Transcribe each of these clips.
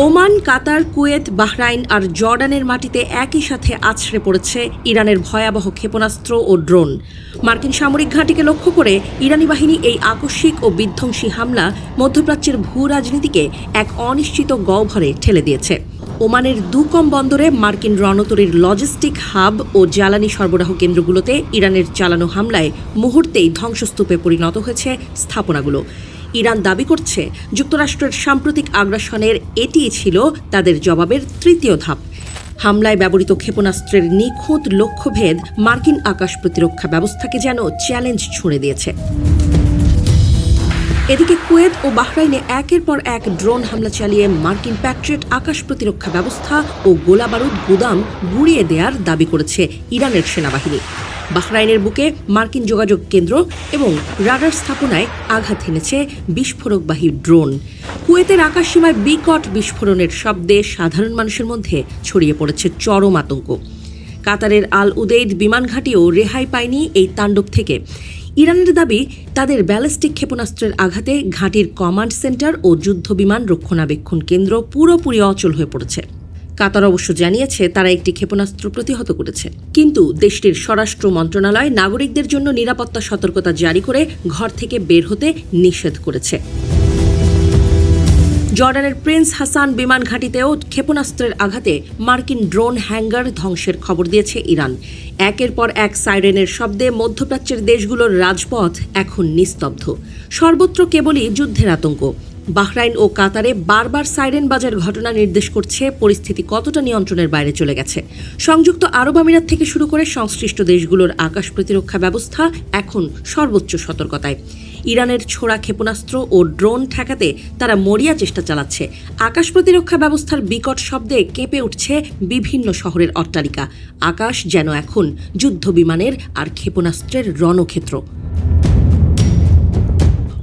Oman, কাতার, Kuwait, Bahrain আর জর্ডানের মাটিতে একই সাথে আছড়ে পড়েছে ইরানের ভয়াবহ ক্ষেপণাস্ত্র ও ড্রোন। মার্কিন সামরিক ঘাঁটিকে লক্ষ্য করে ইরানি বাহিনী এই আকস্মিক ও বিধ্বংসী হামলা মধ্যপ্রাচ্যের ভূ রাজনীতিকে এক অনিশ্চিত গহ্বরে ঠেলে দিয়েছে। ওমানের দুকম বন্দরে মার্কিন রণতরীর লজিস্টিক হাব ও জ্বালানি সরবরাহ কেন্দ্রগুলোতে ইরানের চালানো হামলায় মুহূর্তেই ধ্বংসস্তূপে পরিণত হয়েছে স্থাপনাগুলো। ইরান দাবি করছে যুক্তরাষ্ট্রের সাম্প্রতিক আগ্রাসনের এটিই ছিল তাদের জবাবের তৃতীয় ধাপ। হামলায় ব্যবহৃত ক্ষেপণাস্ত্রের নিখুঁত লক্ষ্যভেদ মার্কিন আকাশ প্রতিরক্ষা ব্যবস্থাকে যেন চ্যালেঞ্জ ছুঁড়ে দিয়েছে। এদিকে কুয়েত ও বাহরাইনে একের পর এক ড্রোন হামলা চালিয়ে মার্কিন প্যাট্রিয়ট আকাশ প্রতিরক্ষা ব্যবস্থা ও গোলাবারুদ গুদাম গুঁড়িয়ে দেওয়ার দাবি করেছে ইরানের সেনাবাহিনী। বাহরাইনের বুকে মার্কিন যোগাযোগ কেন্দ্র এবং রাডার স্থাপনায় আঘাত হেনেছে বিস্ফোরকবাহী ড্রোন। কুয়েতের আকাশসীমায় বিকট বিস্ফোরণের শব্দে সাধারণ মানুষের মধ্যে ছড়িয়ে পড়েছে চরম আতঙ্ক। কাতারের আল উদেইদ বিমান ঘাঁটিও রেহাই পায়নি এই তাণ্ডব থেকে। ইরানের দাবি, তাদের ব্যালিস্টিক ক্ষেপণাস্ত্রের আঘাতে ঘাঁটির কমান্ড সেন্টার ও যুদ্ধ বিমান রক্ষণাবেক্ষণ কেন্দ্র পুরোপুরি অচল হয়ে পড়েছে। কাতার অবশ্য জানিয়েছে তারা একটি ক্ষেপণাস্ত্র প্রতিহত করেছে, কিন্তু দেশটির স্বরাষ্ট্র মন্ত্রণালয় নাগরিকদের জন্য নিরাপত্তা সতর্কতা জারি করে ঘর থেকে বের হতে নিষেধ করেছে। জর্ডানের প্রিন্স হাসান বিমান ঘাঁটিতেও ক্ষেপণাস্ত্রের আঘাতে মার্কিন ড্রোন হ্যাঙ্গার ধ্বংসের খবর দিয়েছে ইরান। একের পর এক সাইরেনের শব্দে মধ্যপ্রাচ্যের দেশগুলোর রাজপথ এখন নিস্তব্ধ। সর্বত্র কেবলই যুদ্ধের আতঙ্ক। বাহরাইন ও কাতারে বারবার সাইরেন বাজার ঘটনা নির্দেশ করছে পরিস্থিতি কতটা নিয়ন্ত্রণের বাইরে চলে গেছে। সংযুক্ত আরব আমিরাত থেকে শুরু করে সংশ্লিষ্ট দেশগুলোর আকাশ প্রতিরক্ষা ব্যবস্থা এখন সর্বোচ্চ সতর্কতায়। ইরানের ছোড়া ক্ষেপণাস্ত্র ও ড্রোন ঠেকাতে তারা মরিয়া চেষ্টা চালাচ্ছে। আকাশ প্রতিরক্ষা ব্যবস্থার বিকট শব্দে কেঁপে উঠছে বিভিন্ন শহরের অট্টালিকা। আকাশ যেন এখন যুদ্ধ বিমানের আর ক্ষেপণাস্ত্রের রণক্ষেত্র।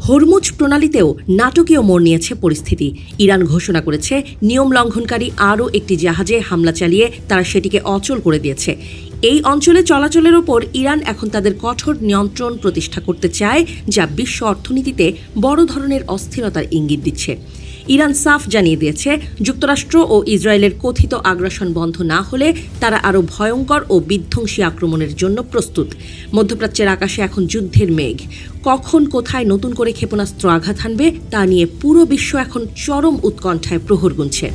হরমুজ প্রণালীতেও নাটকীয় মোড় নিয়েছে পরিস্থিতি। ইরান ঘোষণা করেছে নিয়ম লঙ্ঘনকারী আরও একটি জাহাজে হামলা চালিয়ে তারা সেটিকে অচল করে দিয়েছে। এই অঞ্চলে চলাচলের ওপর ইরান এখন তাদের কঠোর নিয়ন্ত্রণ প্রতিষ্ঠা করতে চায়, যা বিশ্ব অর্থনীতিতে বড় ধরনের অস্থিরতার ইঙ্গিত দিচ্ছে। ইরান সাফ জানিয়ে দিয়েছে, যুক্তরাষ্ট্র ও ইসরায়েলের কথিত আগ্রাসন বন্ধ না হলে তারা আরও ভয়ঙ্কর ও বিধ্বংসী আক্রমণের জন্য প্রস্তুত। মধ্যপ্রাচ্যের আকাশে এখন যুদ্ধের মেঘ। কখন কোথায় নতুন করে ক্ষেপণাস্ত্র আঘাত হানবে তা নিয়ে পুরো বিশ্ব এখন চরম উৎকণ্ঠায় প্রহর গুনছে।